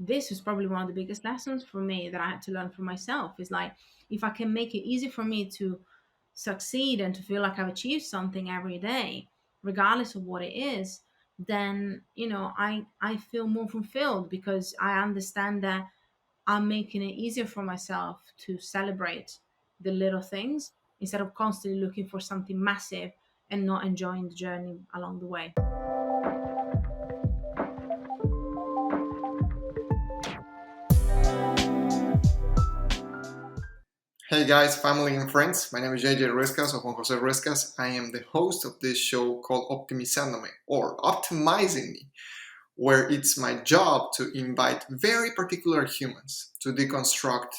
this was probably one of the biggest lessons for me that I had to learn for myself. Is like, if I can make it easy for me to succeed and to feel like I've achieved something every day, regardless of what it is, then I feel more fulfilled because I understand that I'm making it easier for myself to celebrate the little things instead of constantly looking for something massive and not enjoying the journey along the way. Hey guys, family and friends. My name is JJ Rescas or Juan Jose Rescas. I am the host of this show called Optimizándome or Optimizing Me, where it's my job to invite very particular humans to deconstruct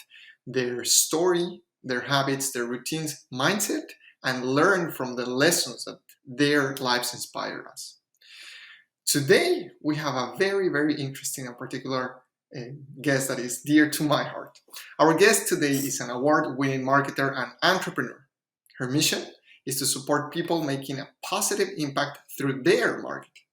their story, their habits, their routines, mindset, and learn from the lessons that their lives inspire us. Today, we have a very, very interesting and particular uh, guest that is dear to my heart. Our guest today is an award winning marketer and entrepreneur. Her mission is to support people making a positive impact through their marketing.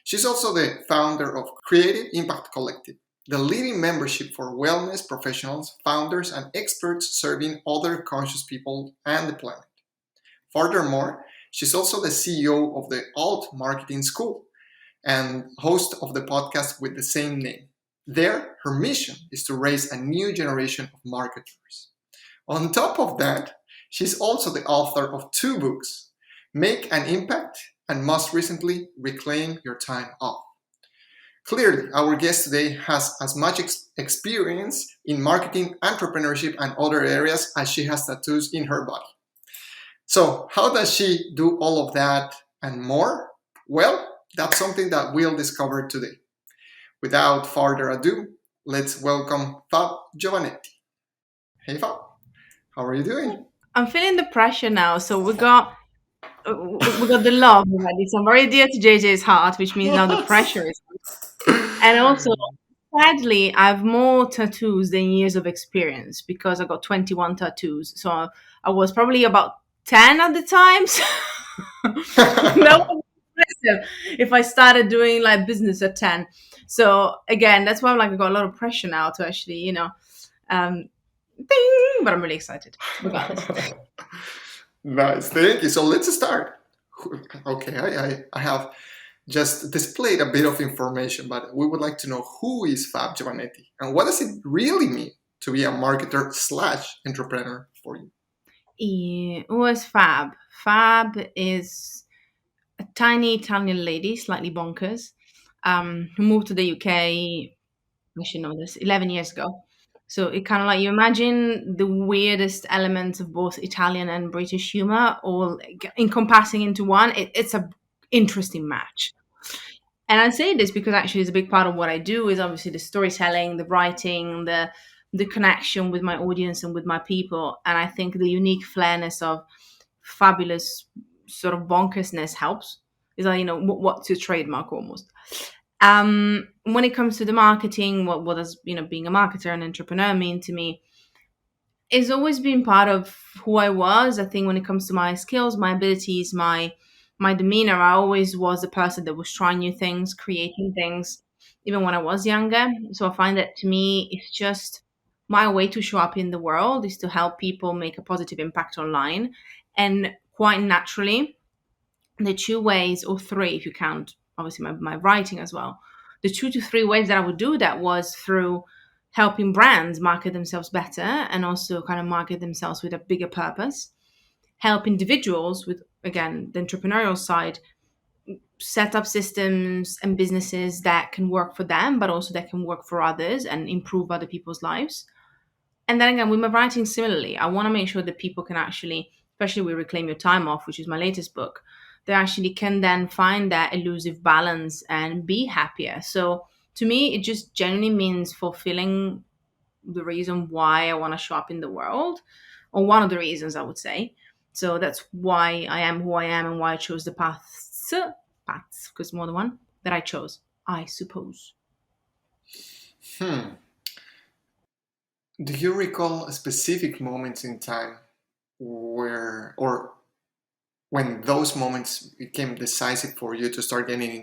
She's also the founder of Creative Impact Collective, the leading membership for wellness professionals, founders, and experts serving other conscious people and the planet. Furthermore, she's also the CEO of the Alt Marketing School and host of the podcast with the same name. There, her mission is to raise a new generation of marketers. On top of that, she's also the author of two books, Make an Impact and most recently, Reclaim Your Time Off. Clearly, our guest today has as much experience in marketing, entrepreneurship, and other areas as she has tattoos in her body. So, how does she do all of that and more? Well, that's something that we'll discover today. Without further ado, let's welcome Fab Giovanetti. Hey Fab, how are you doing? I'm feeling the pressure now. So we got the love already. So I'm very dear to JJ's heart, which means now the pressure is. And also, sadly, I have more tattoos than years of experience because I got 21 tattoos. So I was probably about 10 at the time. So that was impressive if I started doing like business at 10. So again, that's why I'm like, I got a lot of pressure now to actually, um, ding, but I'm really excited regardless. Nice, thank you. So let's start. Okay, I have just displayed a bit of information, but we would like to know who is Fab Giovanetti and what does it really mean to be a marketer slash entrepreneur for you? Who is Fab? Fab is a tiny Italian lady, slightly bonkers, who moved to the UK. I should know this 11 years ago. So it kind of like you imagine the weirdest elements of both Italian and British humor all encompassing into one. It's a interesting match. And I say this because actually it's a big part of what I do is obviously the storytelling, the writing, the connection with my audience and with my people. And I think the unique flairness of fabulous sort of bonkersness helps. Is like, what's your trademark almost. When it comes to the marketing, what does being a marketer and entrepreneur mean to me? It's always been part of who I was. I think when it comes to my skills, my abilities, my demeanor, I always was a person that was trying new things, creating things, even when I was younger. So I find that to me, it's just my way to show up in the world is to help people make a positive impact online. And quite naturally, the two ways, or three if you count obviously my writing as well, the 2 to 3 ways that I would do that was through helping brands market themselves better and also kind of market themselves with a bigger purpose, help individuals with, again, the entrepreneurial side, set up systems and businesses that can work for them but also that can work for others and improve other people's lives. And then again, with my writing, similarly, I want to make sure that people can actually, especially with Reclaim Your Time Off, which is my latest book, they actually can then find that elusive balance and be happier. So to me, it just genuinely means fulfilling the reason why I want to show up in the world, or one of the reasons I would say. So that's why I am who I am and why I chose the paths, because more than one, that I chose, I suppose. Hmm. Do you recall specific moments in time where, or when those moments became decisive for you to start getting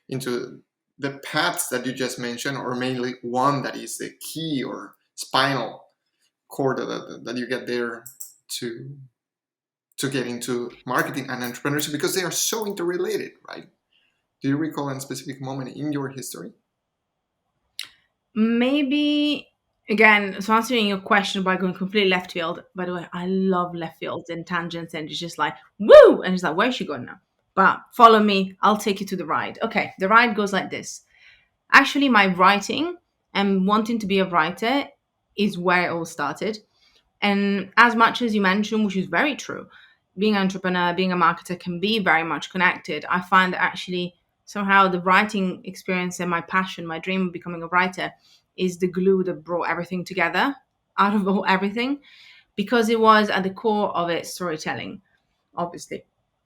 into the paths that you just mentioned, or mainly one that is the key or spinal cord that you get there to get into marketing and entrepreneurship, because they are so interrelated, right? Do you recall a specific moment in your history? Maybe again, so answering your question by going completely left field. By the way, I love left fields and tangents, and it's just like woo, and it's like where's she going now? But follow me, I'll take you to the ride. Okay, the ride goes like this. Actually, my writing and wanting to be a writer is where it all started. And as much as you mentioned, which is very true, being an entrepreneur, being a marketer can be very much connected. I find that actually somehow the writing experience and my passion, my dream of becoming a writer is the glue that brought everything together out of everything, because it was at the core of it storytelling, obviously.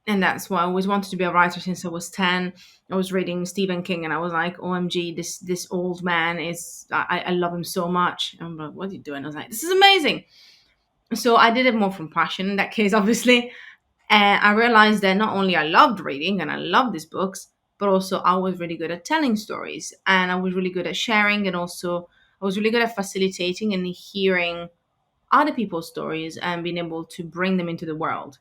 And that's why I always wanted to be a writer since I was 10. I was reading Stephen King and I was like, OMG, this old man is, I love him so much. And I'm like, what are you doing? I was like, this is amazing. So I did it more from passion in that case, obviously. And I realized that not only I loved reading and I loved these books, but also I was really good at telling stories and I was really good at sharing, and also I was really good at facilitating and hearing other people's stories and being able to bring them into the world,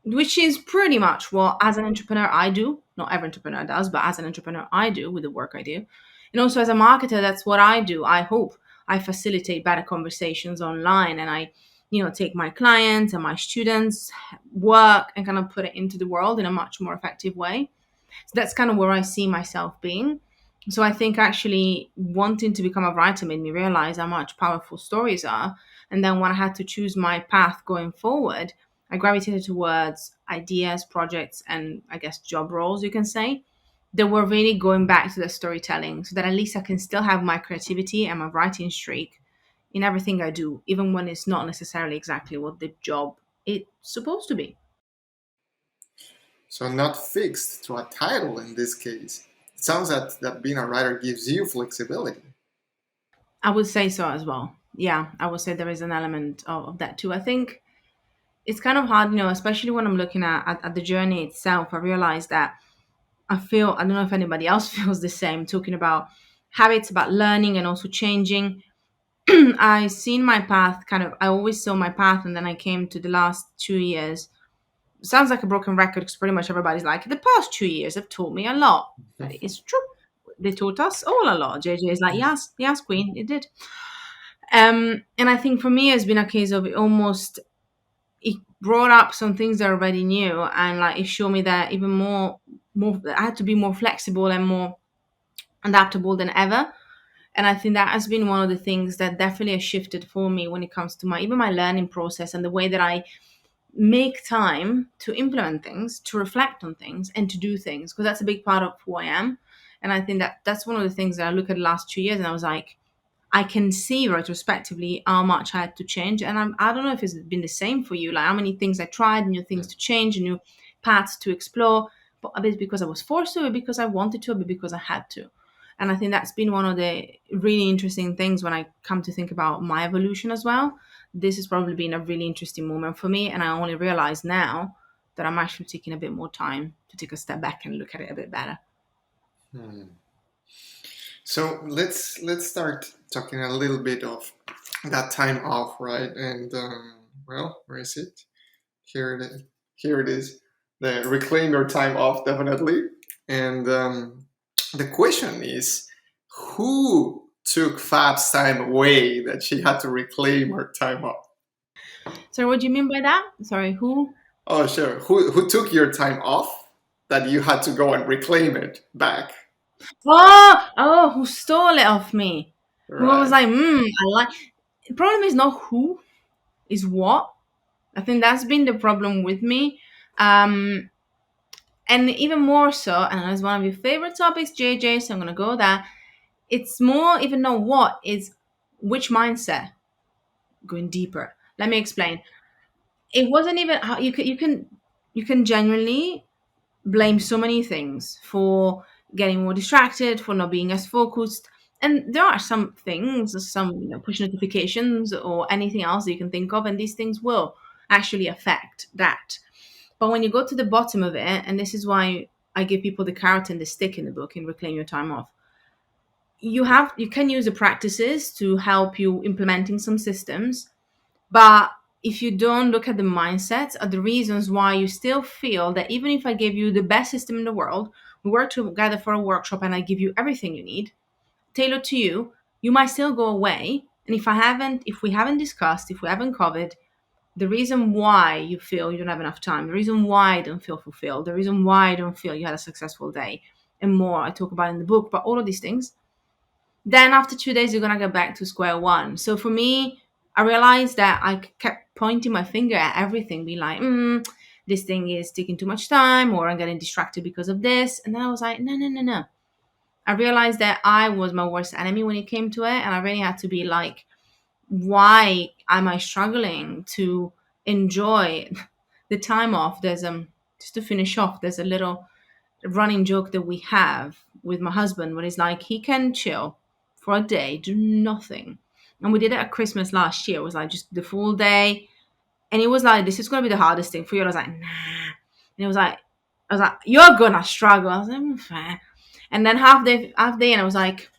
which is pretty much what, as an entrepreneur, I do. Not every entrepreneur does, but as an entrepreneur, I do with the work I do. And also as a marketer, that's what I do. I hope I facilitate better conversations online, and I, take my clients and my students' work and kind of put it into the world in a much more effective way. So that's kind of where I see myself being. So I think actually wanting to become a writer made me realize how much powerful stories are. And then when I had to choose my path going forward, I gravitated towards ideas, projects, and I guess job roles, you can say, that were really going back to the storytelling, so that at least I can still have my creativity and my writing streak in everything I do, even when it's not necessarily exactly what the job it's supposed to be. So not fixed to a title in this case. It sounds that being a writer gives you flexibility. I would say so as well. Yeah, I would say there is an element of that too. I think it's kind of hard, especially when I'm looking at the journey itself. I realize that I don't know if anybody else feels the same, talking about habits, about learning and also changing. I seen my path kind of, I always saw my path, and then I came to the last 2 years. Sounds like a broken record because pretty much everybody's like, the past 2 years have taught me a lot. But it's true. They taught us all a lot. JJ is like, yes, yes, Queen, it did. And I think for me, it's been a case of it brought up some things that I already knew, and like it showed me that even more, I had to be more flexible and more adaptable than ever. And I think that has been one of the things that definitely has shifted for me when it comes to my even my learning process and the way that I make time to implement things, to reflect on things, and to do things, because that's a big part of who I am. And I think that that's one of the things that I look at the last 2 years and I was like, I can see retrospectively how much I had to change. And I don't know if it's been the same for you, like how many things I tried, new things to change, new paths to explore. But a bit because I was forced to, or because I wanted to, or because I had to. And I think that's been one of the really interesting things when I come to think about my evolution as well. This has probably been a really interesting moment for me. And I only realize now that I'm actually taking a bit more time to take a step back and look at it a bit better. Hmm. So let's start talking a little bit of that time off, right? And well, where is it? Here it is. Here it is. The reclaim your time off, definitely. And the question is, who took Fab's time away that she had to reclaim her time off? So, what do you mean by that? Sorry, who? Oh, sure. Who took your time off that you had to go and reclaim it back? Who stole it off me? Who I was Right. like, I like. The problem is not who, is what. I think that's been the problem with me. Um, and even more so, and it's one of your favorite topics, JJ, so I'm going to go there. It's more even not what, is which mindset, going deeper. Let me explain. It wasn't even how you can genuinely blame so many things for getting more distracted, for not being as focused. And there are some things, some push notifications or anything else that you can think of, and these things will actually affect that. But when you go to the bottom of it, and this is why I give people the carrot and the stick in the book in Reclaim Your Time Off, You can use the practices to help you implementing some systems, but if you don't look at the mindsets or the reasons why you still feel that even if I gave you the best system in the world, we work together for a workshop and I give you everything you need, tailored to you, you might still go away. And if we haven't discussed, if we haven't covered the reason why you feel you don't have enough time, the reason why you don't feel fulfilled, the reason why you don't feel you had a successful day, and more I talk about in the book, but all of these things, then after 2 days you're gonna go back to square one. So for me, I realized that I kept pointing my finger at everything, being like, this thing is taking too much time, or I'm getting distracted because of this. And then I was like, no, no, no, no. I realized that I was my worst enemy when it came to it, and I really had to be like, why am I struggling to enjoy the time off? There's just to finish off, there's a little running joke that we have with my husband when he's like, he can chill for a day, do nothing. And we did it at Christmas last year. It was like just the full day. And he was like, this is gonna be the hardest thing for you. And I was like, nah. And he was like, you're gonna struggle. I was like, fair. And then half day, and I was like,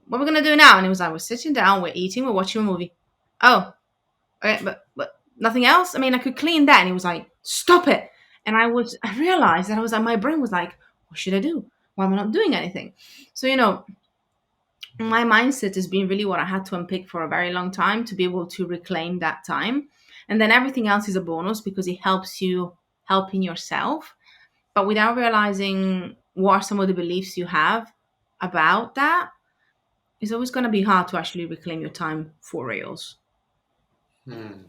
what are we gonna do now? And he was like, we're sitting down, we're eating, we're watching a movie. Oh, okay, but nothing else. I mean, I could clean that. And he was like, stop it. And I realized that I was like, my brain was like, what should I do? Why am I not doing anything? So, my mindset has been really what I had to unpick for a very long time to be able to reclaim that time. And then everything else is a bonus because it helps you helping yourself. But without realizing what are some of the beliefs you have about that, it's always going to be hard to actually reclaim your time for reals. Hmm.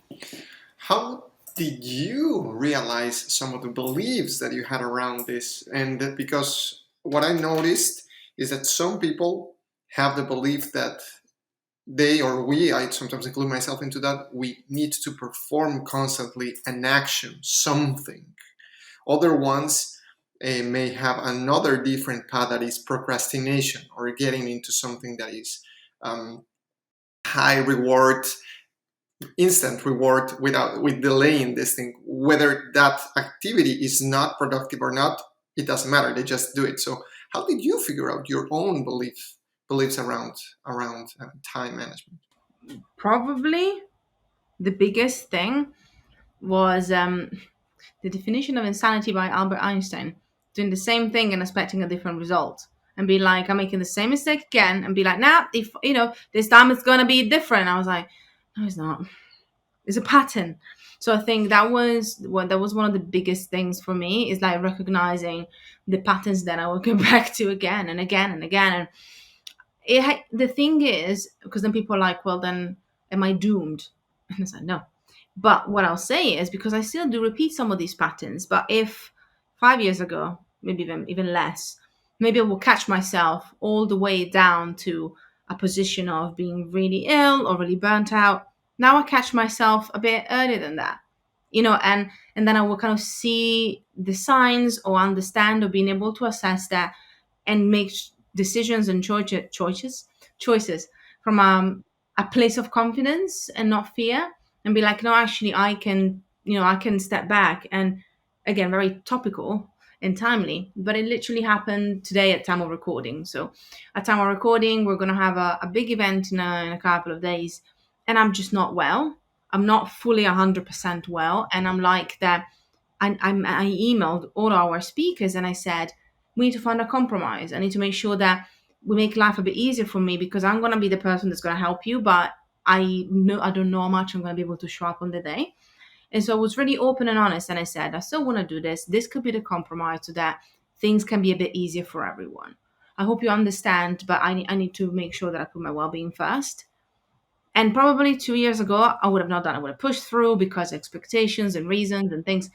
How did you realize some of the beliefs that you had around this? And that because what I noticed is that some people have the belief that they or we, I sometimes include myself into that, we need to perform constantly an action, something. Other ones may have another different path that is procrastination or getting into something that is um, high reward, instant reward with delaying this thing. Whether that activity is not productive or not, it doesn't matter. They just do it. So how did you figure out your own beliefs around time management? Probably the biggest thing was the definition of insanity by Albert Einstein, doing the same thing and expecting a different result. And be like, I'm making the same mistake again, and be like, nah, if this time it's gonna be different. I was like, no, it's not. It's a pattern. So I think that was one of the biggest things for me, is like recognizing the patterns that I will go back to again and again and again. And the thing is, because then people are like, well, then am I doomed? And it's like, no. But what I'll say is, because I still do repeat some of these patterns, but if 5 years ago, maybe even less, maybe I will catch myself all the way down to a position of being really ill or really burnt out. Now I catch myself a bit earlier than that, and then I will kind of see the signs or understand or being able to assess that and make decisions and choices from a place of confidence and not fear, and be like, no, actually, I can step back. And again, very topical and timely, but it literally happened today at time of recording. So at time of recording, we're going to have a big event in a couple of days, and I'm just not well. I'm not fully 100% well, and I'm like that. I emailed all our speakers and I said, we need to find a compromise. I need to make sure that we make life a bit easier for me, because I'm going to be the person that's going to help you, but I don't know how much I'm going to be able to show up on the day. And so I was really open and honest, and I said, I still want to do this. This could be the compromise so that things can be a bit easier for everyone. I hope you understand, but I need to make sure that I put my well-being first. And probably 2 years ago, I would have not done it. I would have pushed through because expectations and reasons and things.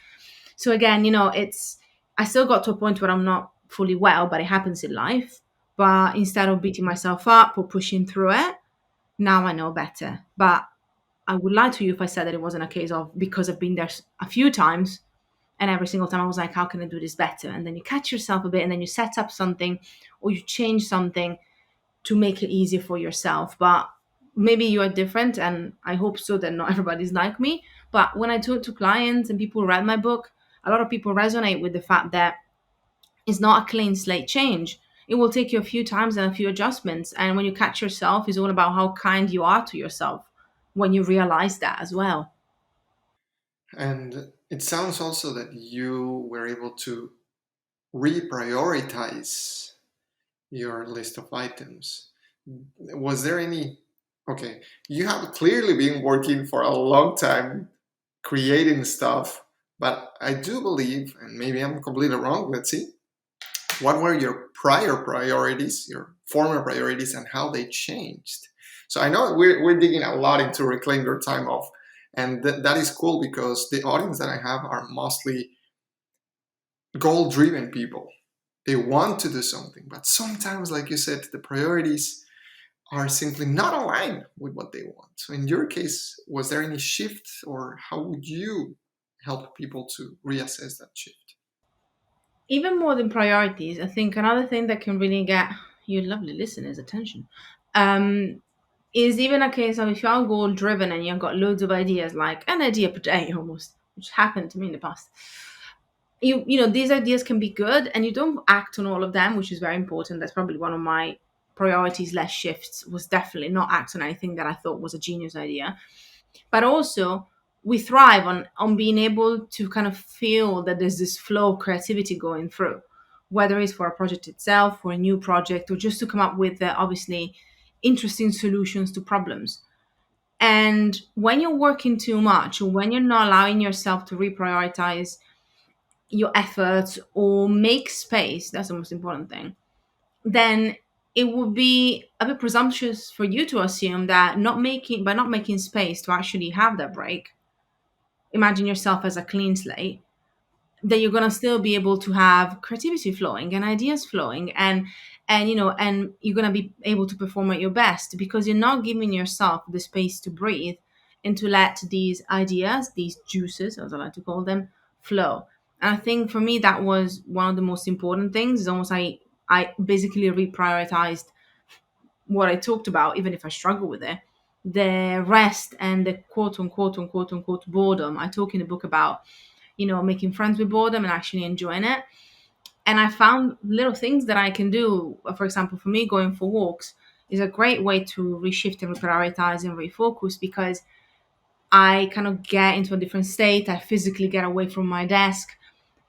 So again, I still got to a point where I'm not fully well, but it happens in life. But instead of beating myself up or pushing through it, now I know better. But I would lie to you if I said that it wasn't a case of, because I've been there a few times, and every single time I was like, how can I do this better? And then you catch yourself a bit, and then you set up something or you change something to make it easier for yourself. But maybe you are different, and I hope so that not everybody's like me. But when I talk to clients and people read my book, a lot of people resonate with the fact that it's not a clean slate change. It will take you a few times and a few adjustments. And when you catch yourself, it's all about how kind you are to yourself when you realize that as well. And it sounds also that you were able to reprioritize your list of items. Was there any? Okay, you have clearly been working for a long time creating stuff, but I do believe, and maybe I'm completely wrong, let's see, what were your prior priorities, your former priorities, and how they changed? So I know we're digging a lot into reclaim your time off, and that is cool because the audience that I have are mostly goal driven people. They want to do something, but sometimes, like you said, the priorities are simply not aligned with what they want. So, in your case, was there any shift, or how would you help people to reassess that shift? Even more than priorities, I think another thing that can really get your lovely listeners' attention um, is even a case of if you're goal driven and you've got loads of ideas, like an idea per day almost, which happened to me in the past. You know these ideas can be good, and you don't act on all of them, which is very important. That's probably one of my priorities less shifts, was definitely not act on anything that I thought was a genius idea. But also, we thrive on being able to kind of feel that there's this flow of creativity going through, whether it's for a project itself or a new project, or just to come up with obviously interesting solutions to problems. And when you're working too much, or when you're not allowing yourself to reprioritize your efforts or make space, that's the most important thing, then it would be a bit presumptuous for you to assume that not making space to actually have that break, imagine yourself as a clean slate, that you're going to still be able to have creativity flowing and ideas flowing, and you're going to be able to perform at your best because you're not giving yourself the space to breathe and to let these ideas, these juices as I like to call them, flow. And I think for me that was one of the most important things. It's almost like I basically reprioritized what I talked about, even if I struggle with it, the rest and the quote unquote boredom. I talk in the book about, making friends with boredom and actually enjoying it. And I found little things that I can do. For example, for me, going for walks is a great way to reshift and reprioritize and refocus because I kind of get into a different state. I physically get away from my desk,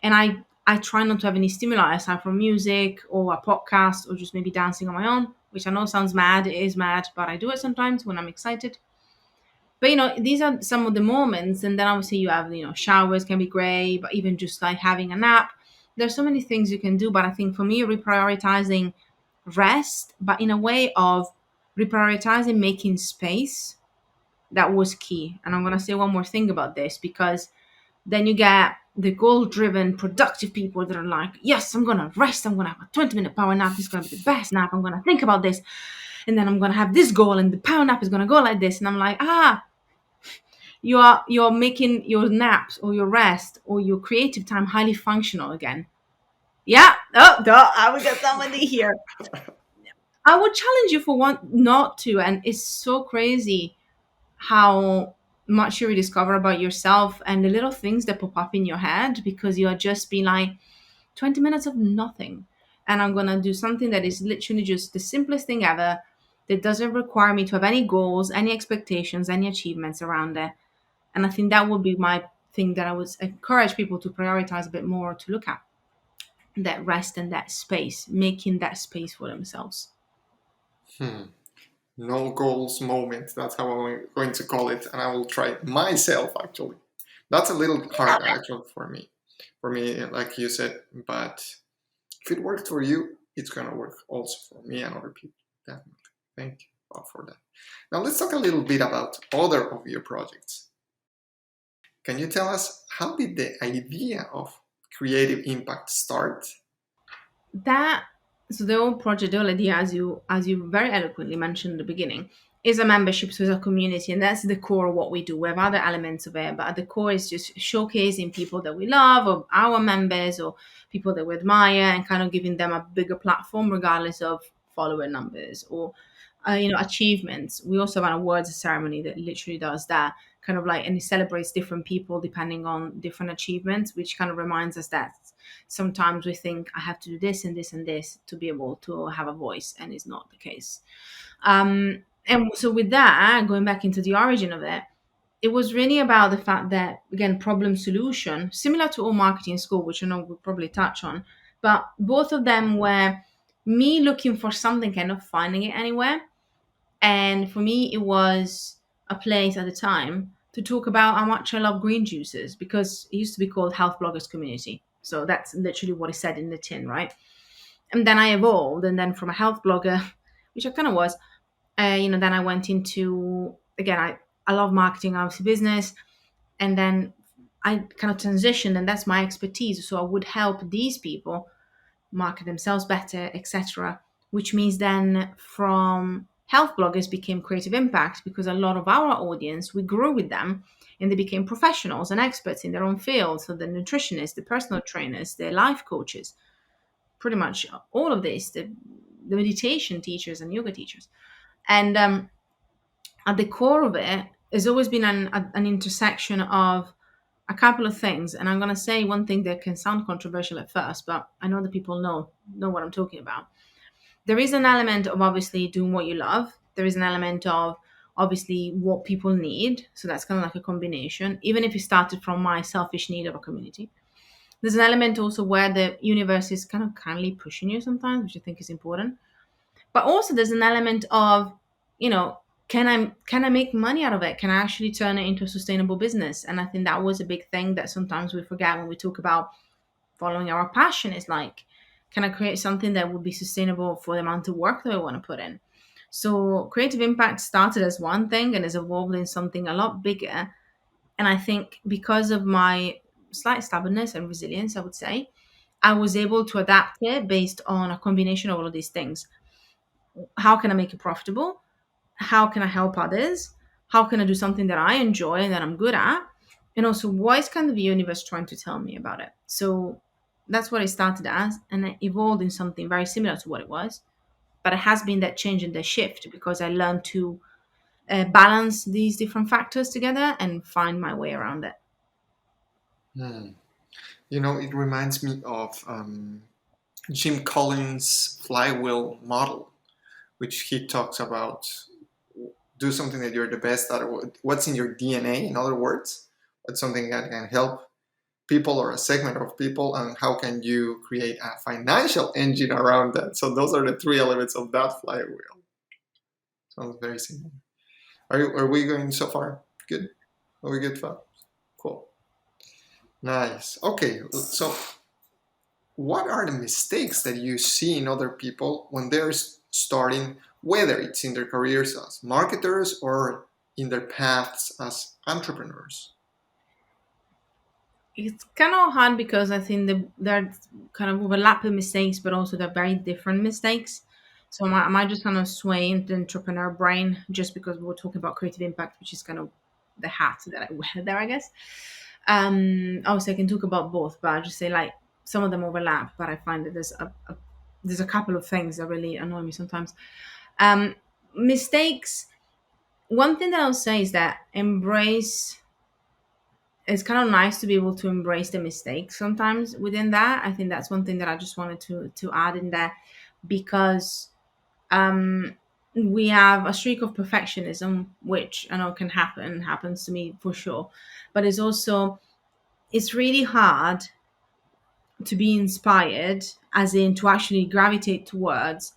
and I try not to have any stimuli aside from music or a podcast or just maybe dancing on my own, which I know sounds mad. It is mad, but I do it sometimes when I'm excited. But these are some of the moments, and then obviously you have showers can be great, but even just like having a nap. There's so many things you can do, but I think for me, reprioritizing rest, but in a way of reprioritizing making space, that was key. And I'm gonna say one more thing about this because then you get the goal driven, productive people that are like, yes, I'm gonna rest, I'm gonna have a 20-minute power nap, this is gonna be the best nap, I'm gonna think about this, and then I'm gonna have this goal, and the power nap is gonna go like this. And I'm like, you're making your naps or your rest or your creative time highly functional again. Yeah. Oh, duh. I would get somebody here. I would challenge you for one not to. And it's so crazy how much you rediscover about yourself and the little things that pop up in your head because you are just being like 20 minutes of nothing. And I'm going to do something that is literally just the simplest thing ever that doesn't require me to have any goals, any expectations, any achievements around it. And I think that would be my thing that I would encourage people to prioritize a bit more, to look at that rest and that space, making that space for themselves. Hmm. No goals moment. That's how I'm going to call it, and I will try it myself. Actually, that's a little hard actually for me. For me, like you said, but if it worked for you, it's gonna work also for me and other people. Definitely. Thank you God for that. Now let's talk a little bit about other of your projects. Can you tell us how did the idea of creative impact start? That so the whole project, the whole idea, as you very eloquently mentioned at the beginning, is a membership, so it's a community, and that's the core of what we do. We have other elements of it, but at the core is just showcasing people that we love, or our members, or people that we admire, and kind of giving them a bigger platform, regardless of follower numbers or achievements. We also have an awards ceremony that literally does that, kind of like, and it celebrates different people depending on different achievements, which kind of reminds us that sometimes we think I have to do this and this and this to be able to have a voice, and it's not the case. And so with that, going back into the origin of it, it was really about the fact that, again, problem solution, similar to all marketing school, which I know we'll probably touch on, but both of them were me looking for something and not finding it anywhere. And for me, it was a place at the time to talk about how much I love green juices, because it used to be called Health Bloggers Community. So that's literally what it said in the tin, right? And then I evolved, and then from a health blogger, which I kind of was, then I went into, again, I love marketing, obviously business, and then I kind of transitioned, and that's my expertise. So I would help these people market themselves better, etc. Which means then from health bloggers became creative impact, because a lot of our audience, we grew with them and they became professionals and experts in their own field. So the nutritionists, the personal trainers, the life coaches, pretty much all of this, the meditation teachers and yoga teachers. And at the core of it has always been an intersection of a couple of things. And I'm going to say one thing that can sound controversial at first, but I know that people know what I'm talking about. There is an element of obviously doing what you love. There is an element of obviously what people need. So that's kind of like a combination, even if it started from my selfish need of a community. There's an element also where the universe is kind of kindly pushing you sometimes, which I think is important. But also there's an element of, you know, can I make money out of it? Can I actually turn it into a sustainable business? And I think that was a big thing that sometimes we forget when we talk about following our passion. Is like, can I create something that would be sustainable for the amount of work that I want to put in? So creative impact started as one thing and has evolved in something a lot bigger. And I think because of my slight stubbornness and resilience, I would say, I was able to adapt it based on a combination of all of these things. How can I make it profitable? How can I help others? How can I do something that I enjoy and that I'm good at? And also, what is kind of the universe trying to tell me about it? So that's what it started as, and it evolved in something very similar to what it was. But it has been that change and the shift, because I learned to balance these different factors together and find my way around it. Hmm. It reminds me of Jim Collins' Flywheel Model, which he talks about do something that you're the best at, what's in your DNA, in other words, what's something that can help people or a segment of people, and how can you create a financial engine around that. So those are the three elements of that flywheel. Sounds very simple. Are we going so far? Good. Are we good, Fab? Cool. Nice. Okay. So what are the mistakes that you see in other people when they're starting, whether it's in their careers as marketers or in their paths as entrepreneurs? It's kind of hard because I think they're kind of overlapping mistakes, but also they're very different mistakes. So I might just kind of sway into entrepreneur brain just because we were talking about creative impact, which is kind of the hat that I wear there, I guess. Obviously, I can talk about both, but I just say like some of them overlap, but I find that there's a couple of things that really annoy me sometimes. Um, Mistakes. One thing that I'll say is that embrace, it's kind of nice to be able to embrace the mistakes sometimes within that. I think that's one thing that I just wanted to add in there, because um we have a streak of perfectionism, which I know can happen, happens to me for sure. But it's also, it's really hard to be inspired, as in to actually gravitate towards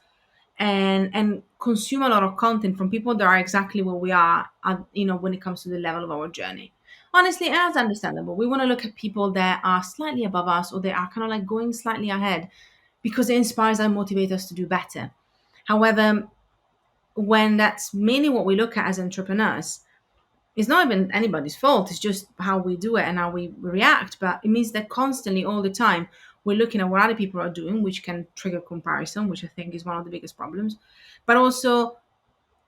and consume a lot of content from people that are exactly where we are at, when it comes to the level of our journey. Honestly, and that's understandable. We want to look at people that are slightly above us, or they are kind of like going slightly ahead, because it inspires and motivates us to do better. However, when that's mainly what we look at as entrepreneurs, it's not even anybody's fault. It's just how we do it and how we react. But it means that constantly, all the time, we're looking at what other people are doing, which can trigger comparison, which I think is one of the biggest problems. But also,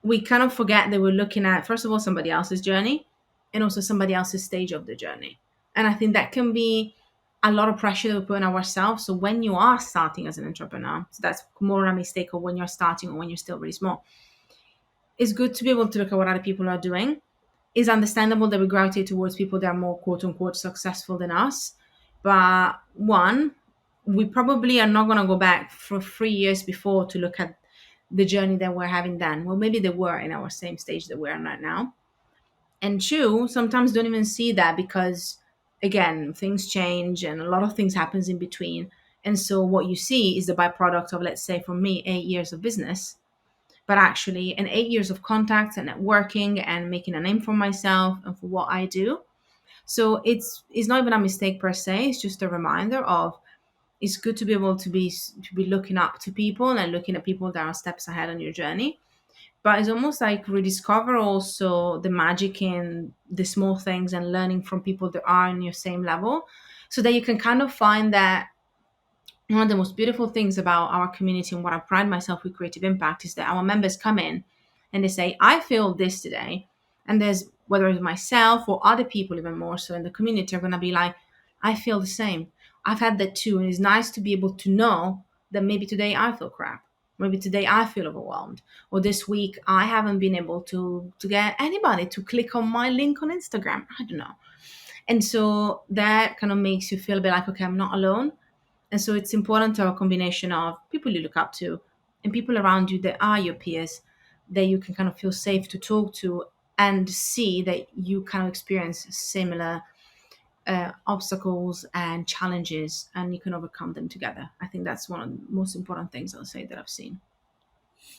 we kind of forget that we're looking at, first of all, somebody else's journey, and also somebody else's stage of the journey. And I think that can be a lot of pressure that we put on ourselves. So when you are starting as an entrepreneur, so that's more a mistake of when you're starting or when you're still really small, it's good to be able to look at what other people are doing. It's understandable that we gravitate towards people that are more quote unquote successful than us. But one, we probably are not going to go back for 3 years before to look at the journey that we're having then. Well, maybe they were in our same stage that we're at now. And two, sometimes don't even see that because, again, things change and a lot of things happens in between. And so what you see is the byproduct of, let's say, for me, 8 years of business, but actually in 8 years of contacts and networking and making a name for myself and for what I do. So it's not even a mistake per se. It's just a reminder of, it's good to be able to be looking up to people and looking at people that are steps ahead on your journey. But it's almost like rediscover also the magic in the small things and learning from people that are on your same level, so that you can kind of find that one of the most beautiful things about our community and what I pride myself with Creative Impact is that our members come in and they say, I feel this today. And there's, whether it's myself or other people, even more so in the community, are going to be like, I feel the same. I've had that too. And it's nice to be able to know that maybe today I feel crap. Maybe today I feel overwhelmed. Or this week I haven't been able to get anybody to click on my link on Instagram. I don't know. And so that kind of makes you feel a bit like, okay, I'm not alone. And so it's important to have a combination of people you look up to and people around you that are your peers, that you can kind of feel safe to talk to and see that you kind of experience similar obstacles and challenges and you can overcome them together. I think that's one of the most important things I'll say that I've seen.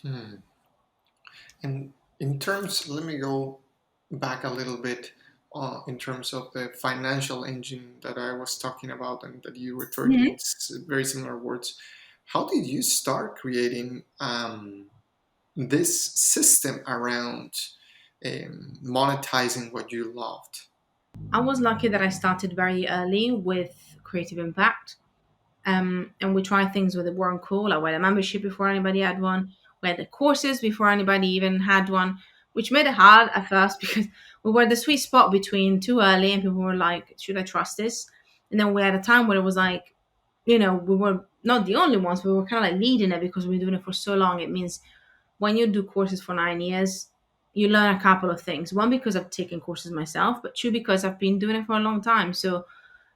Hmm. And in terms, let me go back a little bit in terms of the financial engine that I was talking about and that you referred in Mhm. very similar words. How did you start creating this system around monetizing what you loved? I was lucky that I started very early with Creative Impact. And we tried things with the weren't cool. Like we had a membership before anybody had one. We had the courses before anybody even had one, which made it hard at first because we were the sweet spot between too early and people were like, should I trust this? And then we had a time where it was like, we were not the only ones, but we were kind of like leading it because we were doing it for so long. It means when you do courses for 9 years, you learn a couple of things. One, because I've taken courses myself, but two, because I've been doing it for a long time. So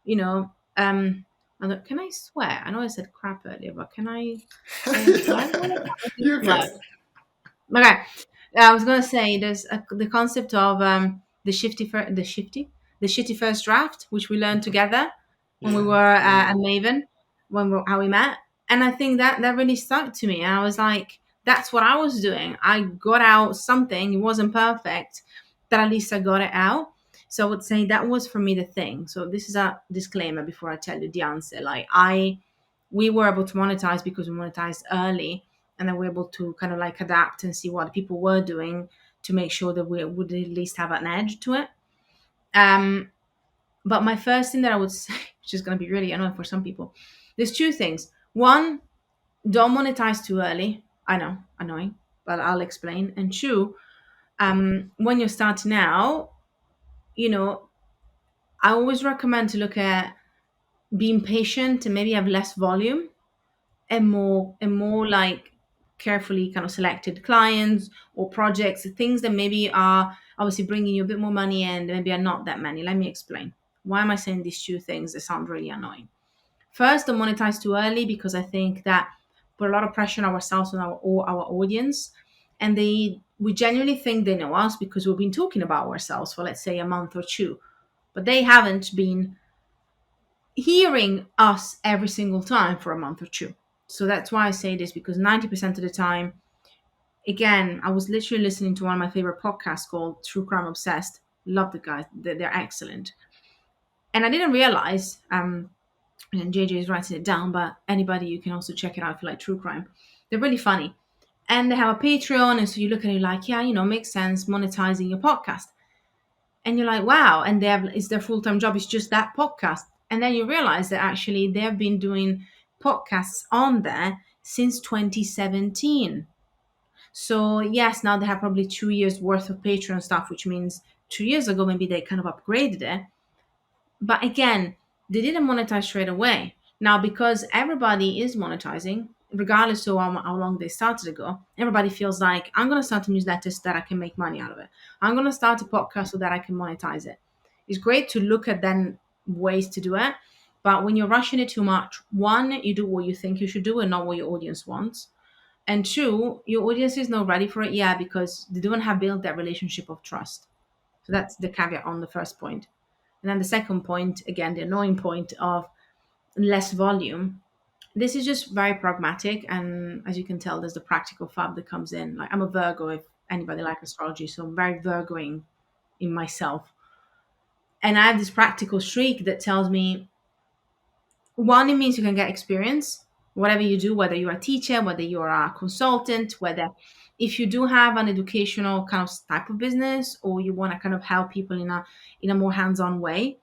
you know, can I swear? I know I said crap earlier, but can I say I'm swearing? You can. Okay. I was gonna say there's the concept of the shitty first draft, which we learned together when we Yeah, were yeah. at Maven, how we met, and I think that really stuck to me. And I was like, that's what I was doing. I got out something. It wasn't perfect, but at least I got it out. So I would say that was for me the thing. So this is a disclaimer before I tell you the answer. Like we were able to monetize because we monetized early and then we're able to kind of like adapt and see what people were doing to make sure that we would at least have an edge to it. Um, but my first thing that I would say, which is going to be really annoying for some people, there's two things. One, don't monetize too early. I know, annoying, but I'll explain. And two, when you're starting out, you know, I always recommend to look at being patient and maybe have less volume and more like carefully kind of selected clients or projects, things that maybe are obviously bringing you a bit more money and maybe are not that many. Let me explain. Why am I saying these two things that sound really annoying? First, don't monetize too early because I think that put a lot of pressure on ourselves and our audience, and we genuinely think they know us because we've been talking about ourselves for let's say a month or two, but they haven't been hearing us every single time for a month or two. So that's why I say this because 90% of the time, again, I was literally listening to one of my favorite podcasts called True Crime Obsessed. Love the guys, they're excellent. And I didn't realize, and JJ is writing it down, but anybody, you can also check it out if you like true crime. They're really funny. And they have a Patreon, and so you look at it like, yeah, makes sense monetizing your podcast. And you're like, wow, and they have it's their full-time job, it's just that podcast. And then you realize that actually they've been doing podcasts on there since 2017. So yes, now they have probably 2 years worth of Patreon stuff, which means 2 years ago maybe they kind of upgraded it. But again, they didn't monetize straight away. Now, because everybody is monetizing, regardless of how long they started ago, everybody feels like I'm going to start a newsletter so that I can make money out of it. I'm going to start a podcast so that I can monetize it. It's great to look at then ways to do it. But when you're rushing it too much, one, you do what you think you should do and not what your audience wants. And two, your audience is not ready for it yet because they don't have built that relationship of trust. So that's the caveat on the first point. And then the second point, again, the annoying point of less volume. This is just very pragmatic. And as you can tell, there's the practical fab that comes in. Like I'm a Virgo, if anybody likes astrology. So I'm very Virgoing in myself. And I have this practical streak that tells me one, it means you can get experience, whatever you do, whether you're a teacher, whether you're a consultant, whether if you do have an educational kind of type of business or you want to kind of help people in a more hands-on way,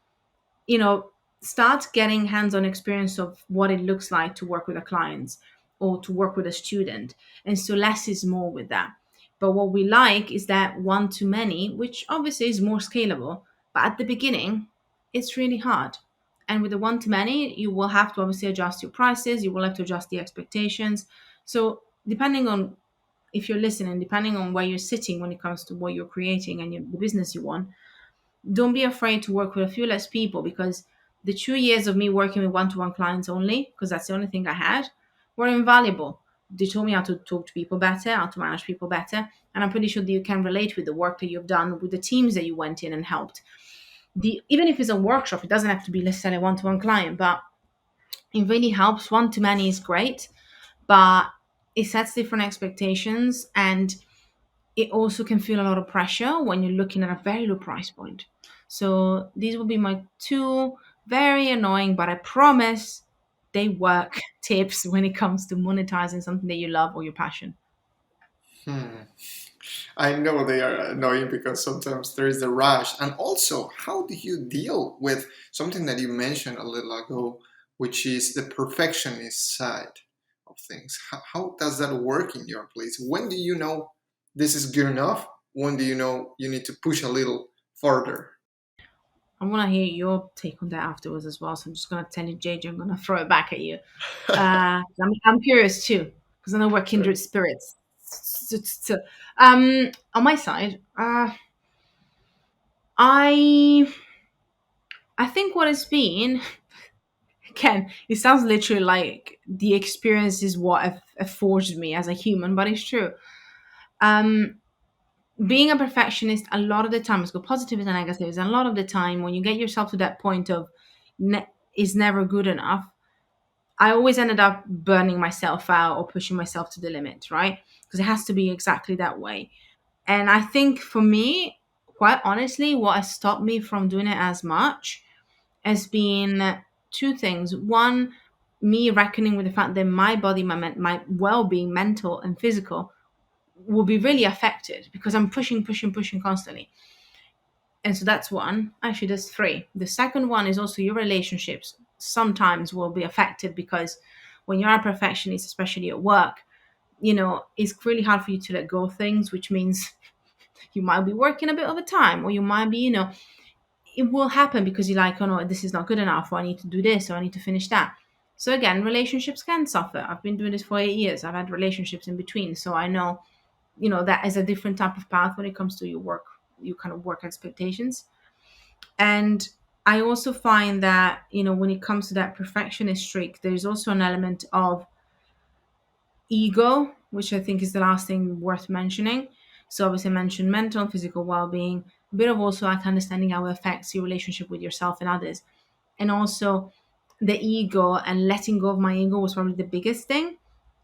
you know, start getting hands-on experience of what it looks like to work with a client or to work with a student. And so less is more with that. But what we like is that one to many, which obviously is more scalable, but at the beginning it's really hard. And with the one to many, you will have to obviously adjust your prices, you will have to adjust the expectations. So depending on, if you're listening, depending on where you're sitting when it comes to what you're creating and the business you want, don't be afraid to work with a few less people, because the 2 years of me working with one-to-one clients only, because that's the only thing I had, were invaluable. They told me how to talk to people better, how to manage people better, and I'm pretty sure that you can relate with the work that you've done with the teams that you went in and helped. Even if it's a workshop, it doesn't have to be necessarily a one-to-one client, but it really helps. One to many is great, but it sets different expectations, and it also can feel a lot of pressure when you're looking at a very low price point. So these will be my two very annoying, but I promise they work tips when it comes to monetizing something that you love or your passion. Hmm. I know they are annoying because sometimes there is a rush. And also, how do you deal with something that you mentioned a little ago, which is the perfectionist side of things? How does that work in your place? When do you know this is good enough? When do you know you need to push a little further? I want to hear your take on that afterwards as well. So I'm just going to tell you, JJ, I'm going to throw it back at you. I'm curious too, because I know we're kindred spirits. On my side, I I think what it's been, Ken, it sounds literally like the experience is what have forged me as a human, but it's true. Um, Being a perfectionist, a lot of the time, it's got positives and negatives, and a lot of the time, when you get yourself to that point of is never good enough, I always ended up burning myself out or pushing myself to the limit, right? Because it has to be exactly that way. And I think for me, quite honestly, what has stopped me from doing it as much has been two things. One, me reckoning with the fact that my body, my well-being, mental and physical, will be really affected because I'm pushing, pushing, pushing constantly. And so that's one. Actually, there's three. The second one is also your relationships sometimes will be affected because when you're a perfectionist, especially at work, it's really hard for you to let go of things, which means you might be working a bit over time, or you might be, it will happen because you're like, oh no, this is not good enough, or I need to do this, or I need to finish that. So again, relationships can suffer. I've been doing this for 8 years. I've had relationships in between. So I know, that is a different type of path when it comes to your work, your kind of work expectations. And I also find that, when it comes to that perfectionist streak, there's also an element of ego, which I think is the last thing worth mentioning. So obviously I mentioned mental and physical well-being, a bit of also like understanding how it affects your relationship with yourself and others. And also the ego and letting go of my ego was probably the biggest thing.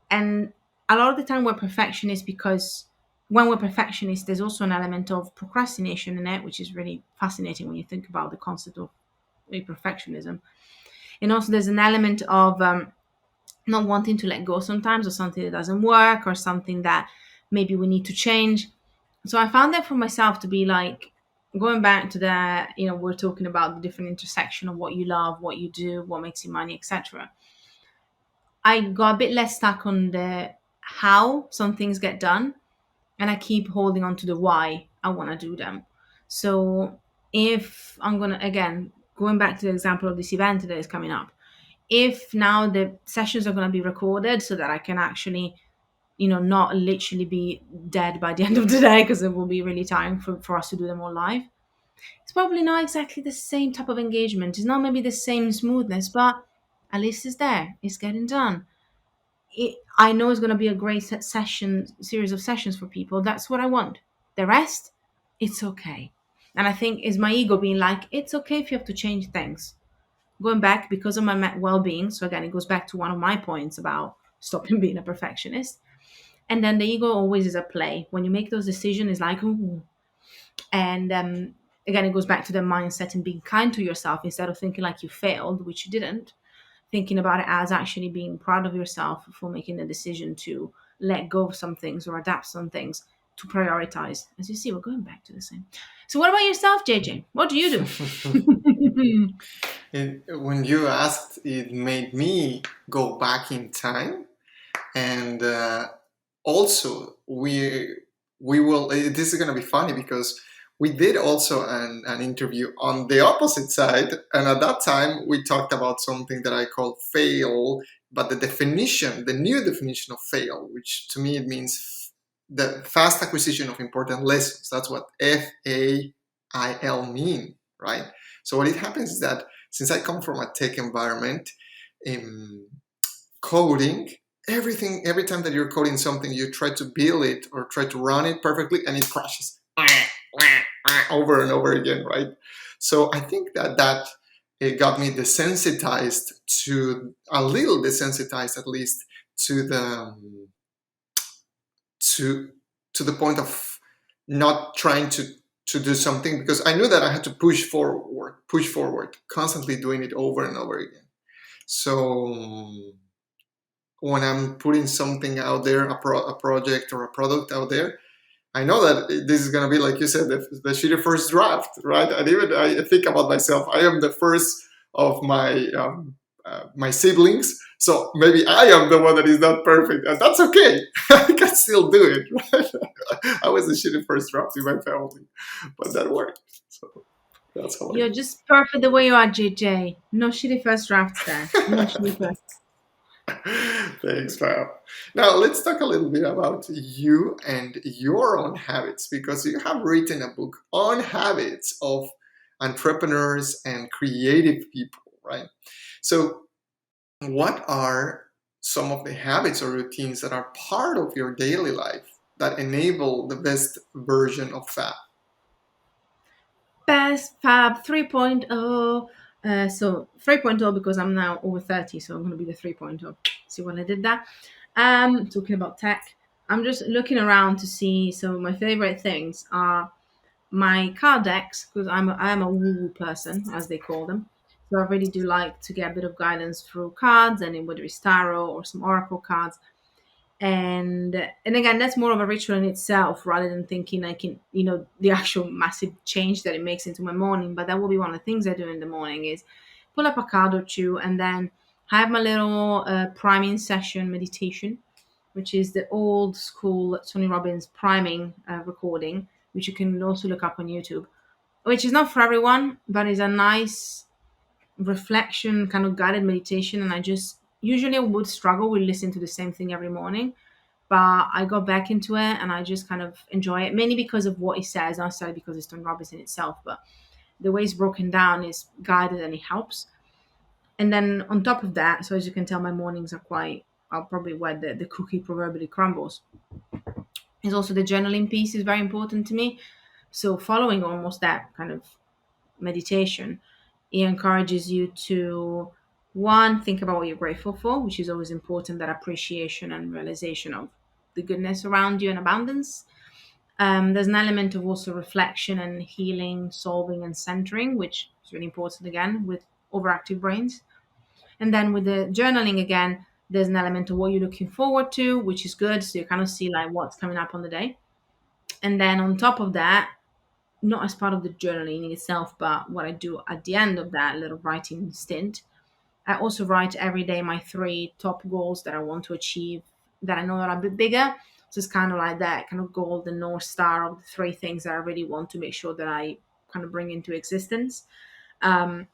And a lot of the time we're perfectionists because when we're perfectionists, there's also an element of procrastination in it, which is really fascinating when you think about the concept of perfectionism. And also there's an element of not wanting to let go sometimes of something that doesn't work or something that maybe we need to change. So I found that for myself to be like going back to that, we're talking about the different intersection of what you love, what you do, what makes you money, etc. I got a bit less stuck on the how some things get done, and I keep holding on to the why I want to do them. So if I'm going to, again, going back to the example of this event that is coming up, if now the sessions are going to be recorded so that I can actually, not literally be dead by the end of the day because it will be really tiring for us to do them all live. It's probably not exactly the same type of engagement. It's not maybe the same smoothness, but at least it's there. It's getting done. I know it's going to be a great series of sessions for people. That's what I want. The rest, it's okay. And I think is my ego being like, it's okay if you have to change things. Going back because of my well-being. So again, it goes back to one of my points about stopping being a perfectionist. And then the ego always is at play. When you make those decisions, it's like, ooh. And again, it goes back to the mindset and being kind to yourself instead of thinking like you failed, which you didn't, thinking about it as actually being proud of yourself for making the decision to let go of some things or adapt some things to prioritize. As you see, we're going back to the same. So, what about yourself, JJ? What do you do? When you asked, it made me go back in time, and also we will. This is going to be funny because we did also an interview on the opposite side, and at that time we talked about something that I call fail, but the new definition of fail, which to me it means the fast acquisition of important lessons. That's what FAIL mean, right? So what it happens is that since I come from a tech environment, in coding, every time that you're coding something, you try to build it or try to run it perfectly, and it crashes over and over again, right? So I think that it got me desensitized to a little desensitized, at least, to the to to the point of not trying to do something, because I knew that I had to push forward, constantly doing it over and over again. So when I'm putting something out there, a project or a product out there, I know that this is going to be, like you said, the shitty first draft, right? And even I think about myself, I am the first of my siblings, so maybe I am the one that is not perfect, and that's okay. I can still do it. Right? I was the shitty first draft in my family, but that worked. So that's how I You're do just perfect the way you are, JJ. No shitty first drafts there. No shitty first. it. Thanks, Fab. Now let's talk a little bit about you and your own habits, because you have written a book on habits of entrepreneurs and creative people, right? So what are some of the habits or routines that are part of your daily life that enable the best version of Fab? Best Fab 3.0. So 3.0 because I'm now over 30, so I'm going to be the 3.0. See what I did that? Talking about tech, I'm just looking around to see. So my favorite things are my card decks because I am a woo-woo person, as they call them. So I really do like to get a bit of guidance through cards, and whether it's tarot or some oracle cards. And again, that's more of a ritual in itself rather than thinking I can, the actual massive change that it makes into my morning. But that will be one of the things I do in the morning is pull up a card or two and then have my little priming session meditation, which is the old school Tony Robbins priming recording, which you can also look up on YouTube, which is not for everyone, but is a nice reflection kind of guided meditation. And I just usually would struggle with listening to the same thing every morning, but I got back into it and I just kind of enjoy it, mainly because of what it says, not necessarily because it's Tony Robbins in itself, but the way it's broken down is guided and it helps. And then on top of that, so as you can tell, my mornings are quite, I'll probably where the cookie proverbially crumbles. Is also the journaling piece is very important to me. So following almost that kind of meditation, it encourages you to one, think about what you're grateful for, which is always important, that appreciation and realization of the goodness around you and abundance. There's an element of also reflection and healing, solving, and centering, which is really important again with overactive brains. And then with the journaling again, there's an element of what you're looking forward to, which is good. So you kind of see like what's coming up on the day. And then on top of that, not as part of the journaling itself, but what I do at the end of that little writing stint, I also write every day my three top goals that I want to achieve that I know are a bit bigger. So it's kind of like that kind of goal, the North Star of the three things that I really want to make sure that I kind of bring into existence. Um,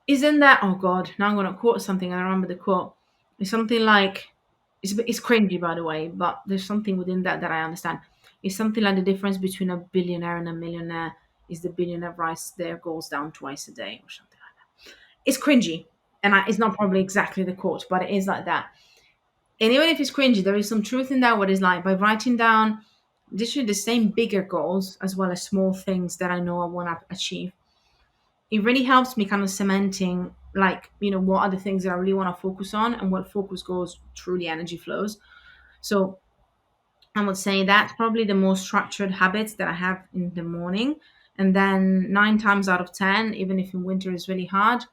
isn't that, oh God, now I'm going to quote something. I remember the quote. It's something like, it's cringy, by the way, but there's something within that that I understand. It's something like the difference between a billionaire and a millionaire is the billionaire writes their goals down twice a day or something like that. It's cringy, and it's not probably exactly the quote, but it is like that. And even if it's cringy, there is some truth in that. What is like by writing down literally the same bigger goals as well as small things that I know I want to achieve. It really helps me kind of cementing, like, what are the things that I really want to focus on, and what focus goes truly energy flows. So I would say that's probably the most structured habits that I have in the morning. And then 9 times out of 10, even if in winter is really hard,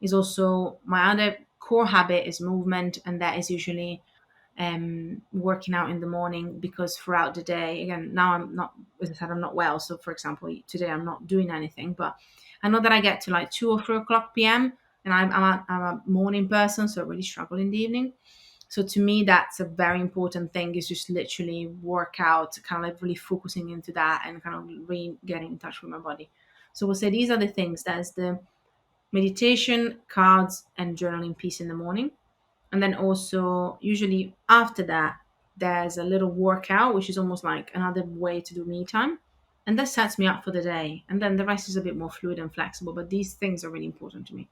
is also my other core habit is movement. And that is usually working out in the morning, because throughout the day, again, now I'm not, as I said, I'm not well. So for example, today I'm not doing anything, but I know that I get to like 2 or 3 o'clock PM, and I'm a morning person, so I really struggle in the evening. So to me, that's a very important thing, is just literally work out, kind of like really focusing into that and kind of really getting in touch with my body. So we'll say these are the things. That's the meditation, cards, and journaling piece in the morning. And then also, usually after that, there's a little workout, which is almost like another way to do me time. And that sets me up for the day. And then the rest is a bit more fluid and flexible. But these things are really important to me.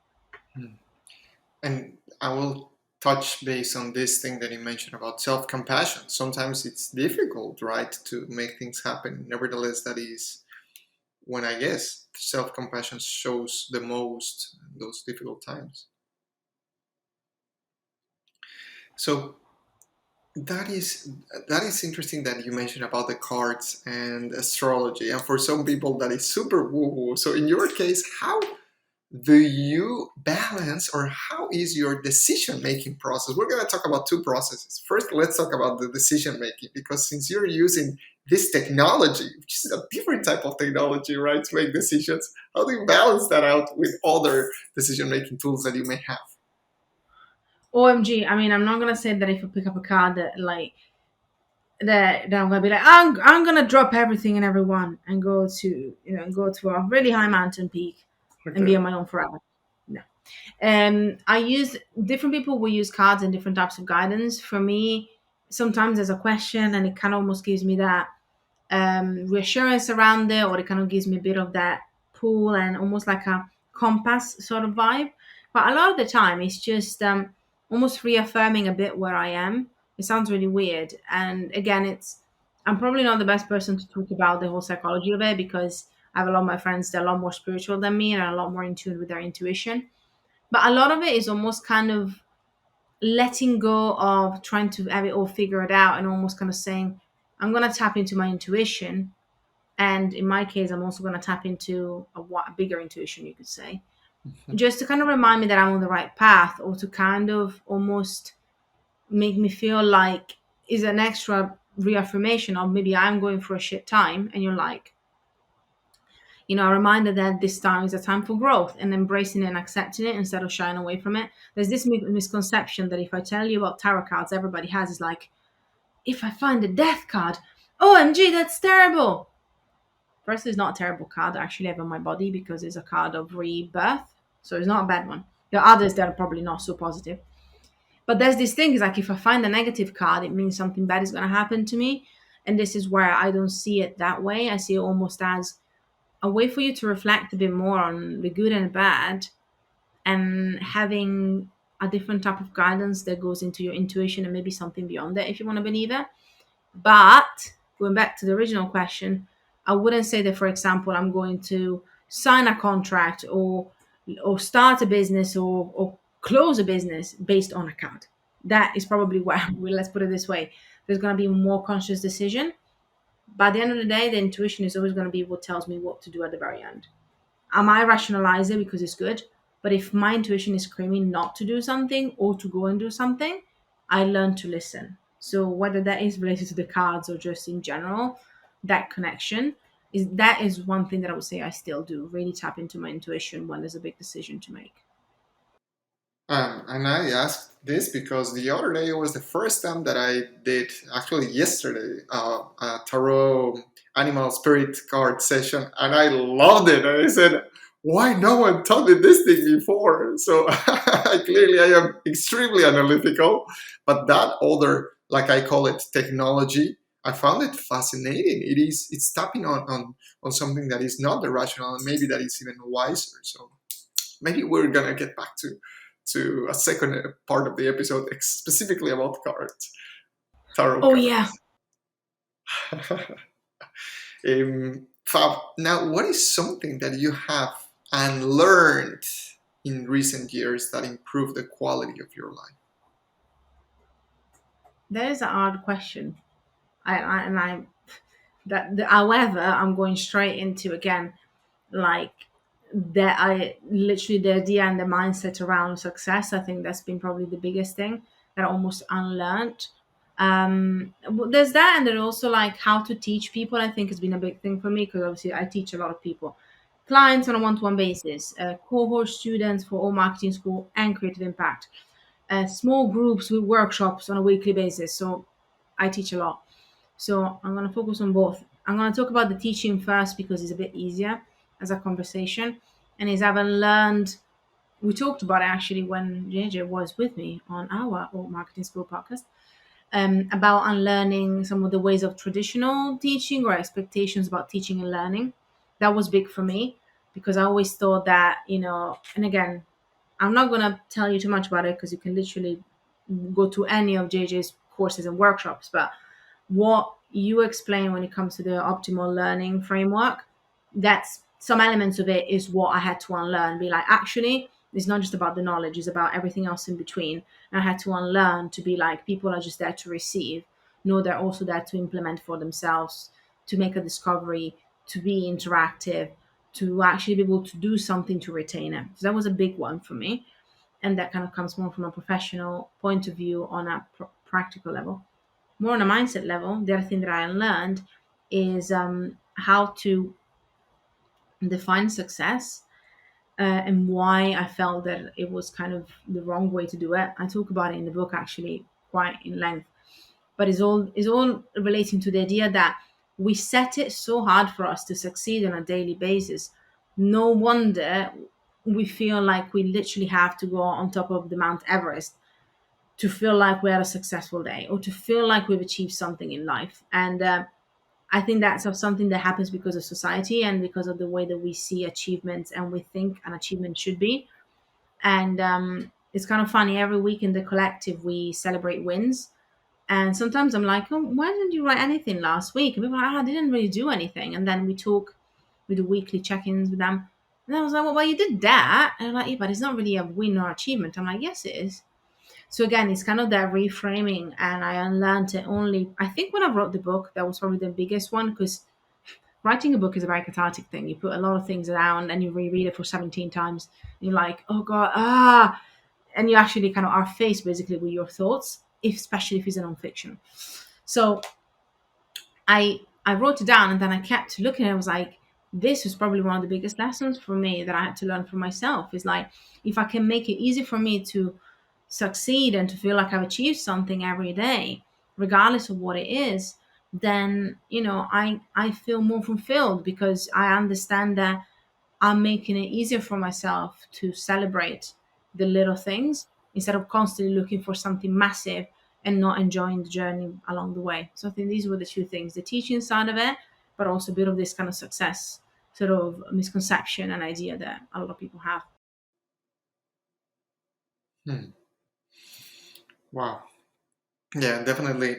Hmm. And I will touch base on this thing that you mentioned about self-compassion. Sometimes it's difficult, right, to make things happen. Nevertheless, that is when I guess self-compassion shows the most in those difficult times. So that is that is interesting that you mentioned about the cards and astrology. And for some people, that is super woo-woo. So in your case, how do you balance, or how is your decision making process? We're going to talk about two processes. First, let's talk about the decision making, because since you're using this technology, which is a different type of technology, right, to make decisions, how do you balance that out with other decision making tools that you may have? OMG, I mean, I'm not going to say that if I pick up a card that, like, that I'm gonna be like, I'm gonna drop everything and everyone and go to a really high mountain peak and be Okay. on my own forever. No. I use different people will use cards and different types of guidance. For me, sometimes there's a question and it kind of almost gives me that reassurance around it, or it kind of gives me a bit of that pull and almost like a compass sort of vibe. But a lot of the time, it's just almost reaffirming a bit where I am. It sounds really weird, and again, I'm probably not the best person to talk about the whole psychology of it, because I have a lot of my friends that are a lot more spiritual than me and are a lot more in tune with their intuition. But a lot of it is almost kind of letting go of trying to have it all figured out, and almost kind of saying, I'm going to tap into my intuition. And in my case, I'm also going to tap into a bigger intuition, you could say, just to kind of remind me that I'm on the right path, or to kind of almost make me feel like is an extra reaffirmation of maybe I'm going through a shit time. And you're like, a reminder that this time is a time for growth, and embracing it and accepting it instead of shying away from it. There's this misconception that if I tell you about tarot cards, everybody has is like, if I find a death card, OMG, that's terrible. First, it's not a terrible card. I actually have on my body because it's a card of rebirth. So it's not a bad one. There are others that are probably not so positive. But there's this thing is like, if I find a negative card, it means something bad is going to happen to me. And this is where I don't see it that way. I see it almost as a way for you to reflect a bit more on the good and bad, and having a different type of guidance that goes into your intuition and maybe something beyond that if you want to believe it. But going back to the original question, I wouldn't say that, for example, I'm going to sign a contract or start a business or close a business based on a card. That is probably where let's put it this way. There's going to be more conscious decision. By the end of the day, the intuition is always going to be what tells me what to do at the very end. I might rationalize it because it's good, but if my intuition is screaming not to do something or to go and do something, I learn to listen. So whether that is related to the cards or just in general, that connection is one thing that I would say I still do. Really tap into my intuition when there's a big decision to make. And I asked this because the other day was the first time that I did, actually yesterday, a tarot animal spirit card session, and I loved it. And I said, "Why no one taught me this thing before?" So clearly, I am extremely analytical, but that other, like I call it, technology, I found it fascinating. It's tapping on something that is not the rational, and maybe that is even wiser. So maybe we're gonna get back to a second part of the episode specifically about cards, tarot Oh yeah, cards. Fab, now what is something that you have unlearned in recent years that improved the quality of your life? that is an hard question. And I however, I'm going straight into again like that. I literally the idea and the mindset around success. I think that's been probably the biggest thing that I almost unlearned. There's that, and then also like how to teach people. I think has been a big thing for me because obviously I teach a lot of people, clients on a one-to-one basis, cohort students for all marketing school and creative impact, small groups with workshops on a weekly basis. So I teach a lot. So I'm going to focus on both. I'm going to talk about the teaching first because it's a bit easier as a conversation. And is I've learned, we talked about it actually when JJ was with me on our Old Marketing School podcast, about unlearning some of the ways of traditional teaching or expectations about teaching and learning. That was big for me because I always thought that, and again, I'm not going to tell you too much about it because you can literally go to any of JJ's courses and workshops, but what you explain when it comes to the optimal learning framework, that's some elements of it is what I had to unlearn. Be like, actually, it's not just about the knowledge, it's about everything else in between. And I had to unlearn to be like, people are just there to receive. No, they're also there to implement for themselves, to make a discovery, to be interactive, to actually be able to do something to retain it. So that was a big one for me. And that kind of comes more from a professional point of view on a practical level. More on a mindset level, the other thing that I learned is how to define success, and why I felt that it was kind of the wrong way to do it. I talk about it in the book actually quite in length, but it's all relating to the idea that we set it so hard for us to succeed on a daily basis. No wonder we feel like we literally have to go on top of the Mount Everest to feel like we had a successful day or to feel like we've achieved something in life. And I think that's something that happens because of society and because of the way that we see achievements and we think an achievement should be. And it's kind of funny. Every week in the collective, we celebrate wins. And sometimes I'm like, oh, why didn't you write anything last week? And people are like, oh, I didn't really do anything. And then we talk, we do weekly check ins with them. And I was like, well, you did that. And they're like, yeah, but it's not really a win or achievement. I'm like, yes, it is. So again, it's kind of that reframing, and I unlearned it only. I think when I wrote the book, that was probably the biggest one because writing a book is a very cathartic thing. You put a lot of things down and you reread it for 17 times. And you're like, oh god, and you actually kind of are faced basically with your thoughts, especially if it's a nonfiction. So I wrote it down and then I kept looking. And I was like, this was probably one of the biggest lessons for me that I had to learn for myself. Is like, if I can make it easy for me to succeed and to feel like I've achieved something every day, regardless of what it is, then I feel more fulfilled because I understand that I'm making it easier for myself to celebrate the little things instead of constantly looking for something massive and not enjoying the journey along the way. So I think these were the two things, the teaching side of it, but also a bit of this kind of success sort of misconception and idea that a lot of people have. Hmm. Wow. Yeah, definitely.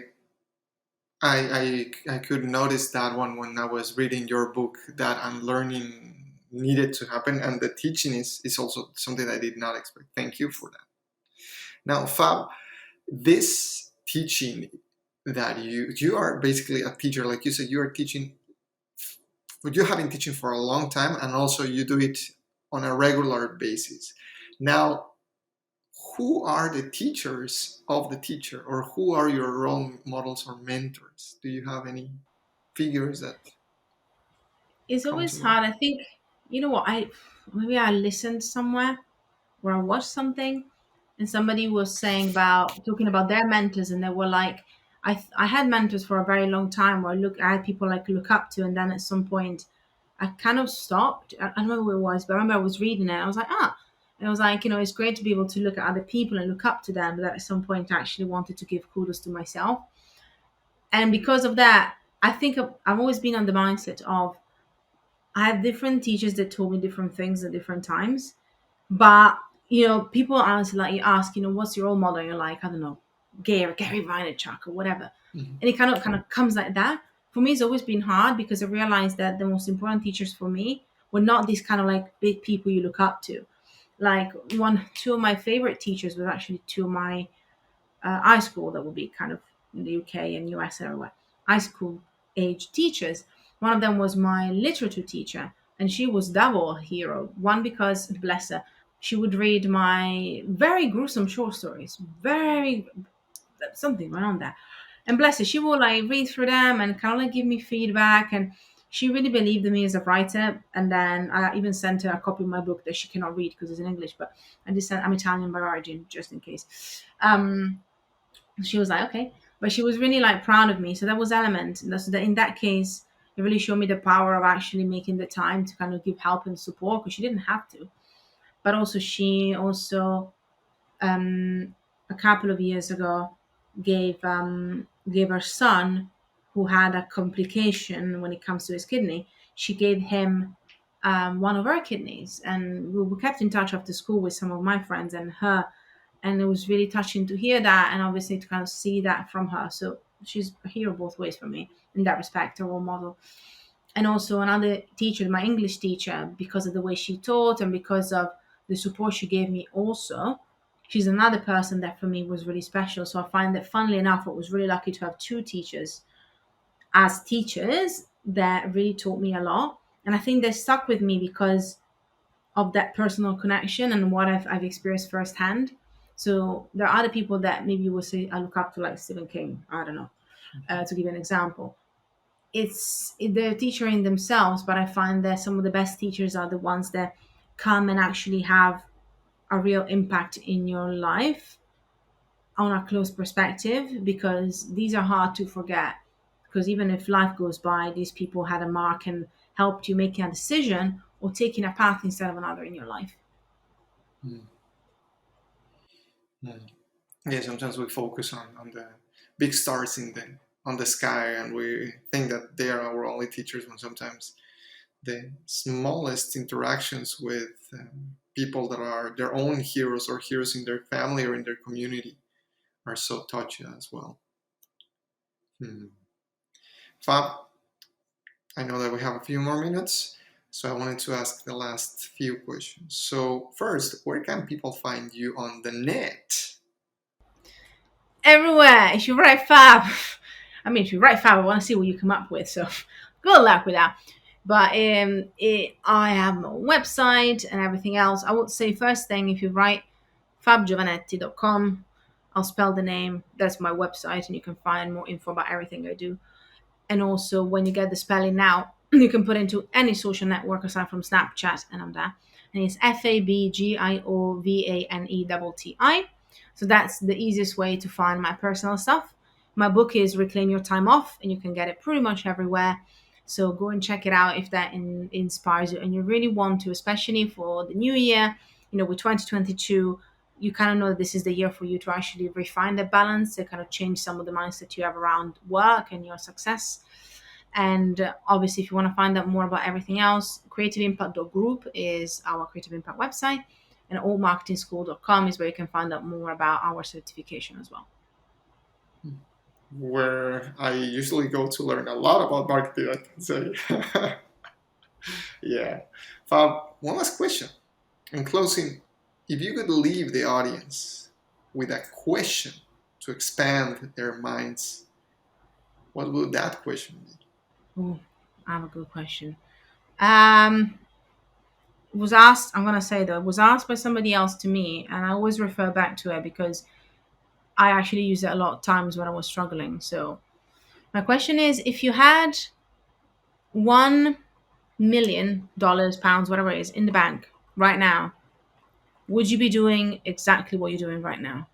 I could notice that one when I was reading your book, that unlearning needed to happen, and the teaching is also something I did not expect. Thank you for that. Now, Fab, this teaching that you are basically a teacher, like you said, you are teaching, but you have been teaching for a long time, and also you do it on a regular basis. Now, who are the teachers of the teacher, or who are your role models or mentors? Do you have any figures that It's come to always mind? hard. I think, you know what, I maybe I listened somewhere where I watched something and somebody was saying about talking about their mentors and they were like, I had mentors for a very long time where I had people like look up to, and then at some point I kind of stopped. I don't know who it was, but I remember I was reading it. I was like, and I was like, it's great to be able to look at other people and look up to them, but at some point I actually wanted to give kudos to myself. And because of that, I think I've always been on the mindset of I have different teachers that told me different things at different times. But people honestly like you ask, what's your role model? And you're like, I don't know, Gary Vaynerchuk or whatever, Mhm. and it kind of comes like that. For me, it's always been hard because I realized that the most important teachers for me were not these kind of like big people you look up to. Like two of my favorite teachers were actually two of my high school, that would be kind of in the UK and US everywhere, high school age teachers. One of them was my literature teacher, and she was double hero. One because, bless her, she would read my very gruesome short stories, very something went on there. And bless her, she would like read through them and kind of like give me feedback. And she really believed in me as a writer. And then I even sent her a copy of my book that she cannot read because it's in English, but I just sent, I'm Italian by origin, just in case. She was like, okay. But she was really like proud of me. So that was element. So that in that case, it really showed me the power of actually making the time to kind of give help and support because she didn't have to. But also, she also a couple of years ago gave her son, who had a complication when it comes to his kidney. She gave him one of her kidneys, and we kept in touch after school with some of my friends and her, and it was really touching to hear that and obviously to kind of see that from her. So she's a hero both ways for me in that respect, a role model. And also another teacher, my English teacher, because of the way she taught and because of the support she gave me also, she's another person that for me was really special. So I find that, funnily enough, I was really lucky to have two teachers as teachers that really taught me a lot. And I think they stuck with me because of that personal connection and what I've experienced firsthand. So there are other people that maybe you will say I look up to, like Stephen King. I don't know, to give you an example. They're teacher in themselves, but I find that some of the best teachers are the ones that come and actually have a real impact in your life on a close perspective, because these are hard to forget. Because even if life goes by, these people had a mark and helped you making a decision or taking a path instead of another in your life. Mm. Mm. Yeah, sometimes we focus on the big stars on the sky, and we think that they are our only teachers. When sometimes the smallest interactions with people that are their own heroes or heroes in their family or in their community are so touching as well. Hmm. Fab, I know that we have a few more minutes, so I wanted to ask the last few questions. So, first, where can people find you on the net? Everywhere. If you write Fab, I mean, if you write Fab, I want to see what you come up with. So good luck with that. But I have my website and everything else. I would say first thing, if you write fabgiovanetti.com, I'll spell the name. That's my website, and you can find more info about everything I do. And also, when you get the spelling now, you can put into any social network aside from Snapchat, and I'm there. And it's FabGiovanetti. So that's the easiest way to find my personal stuff. My book is Reclaim Your Time Off, and you can get it pretty much everywhere. So go and check it out if that inspires you and you really want to, especially for the new year. With 2022, you kind of know that this is the year for you to actually refine the balance, to kind of change some of the mindset you have around work and your success. And obviously, if you want to find out more about everything else, creativeimpact.group is our creative impact website, and allmarketingschool.com is where you can find out more about our certification as well. Where I usually go to learn a lot about marketing, I can say. Yeah. Fab, one last question. In closing, if you could leave the audience with a question to expand their minds, what would that question be? Oh, I have a good question. Um, was asked, I'm going to say though, it was asked by somebody else to me, and I always refer back to it because I actually use it a lot of times when I was struggling. So my question is, if you had $1 million, pounds, whatever it is, in the bank right now, would you be doing exactly what you're doing right now?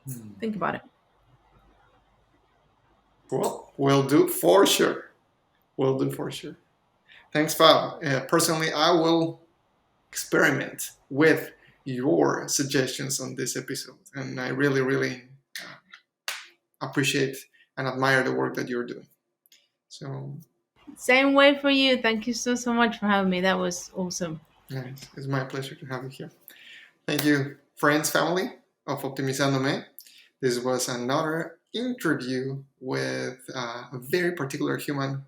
Hmm. Think about it. Well, we'll do for sure. We'll do for sure. Thanks, Fab. Personally, I will experiment with your suggestions on this episode, and I really, really appreciate and admire the work that you're doing. So, Same way for you. Thank you so much for having me. That was awesome. yeah, it's my pleasure to have you here. Thank you, friends, family of Optimizándome. This was another interview with a very particular human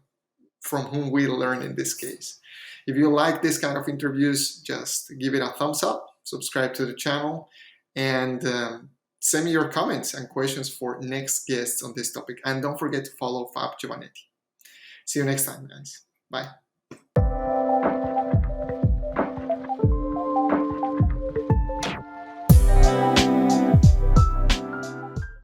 from whom we learn in this case. If you like this kind of interviews, just give it a thumbs up, subscribe to the channel, and send me your comments and questions for next guests on this topic. And don't forget to follow Fab Giovanetti. See you next time, guys. Bye.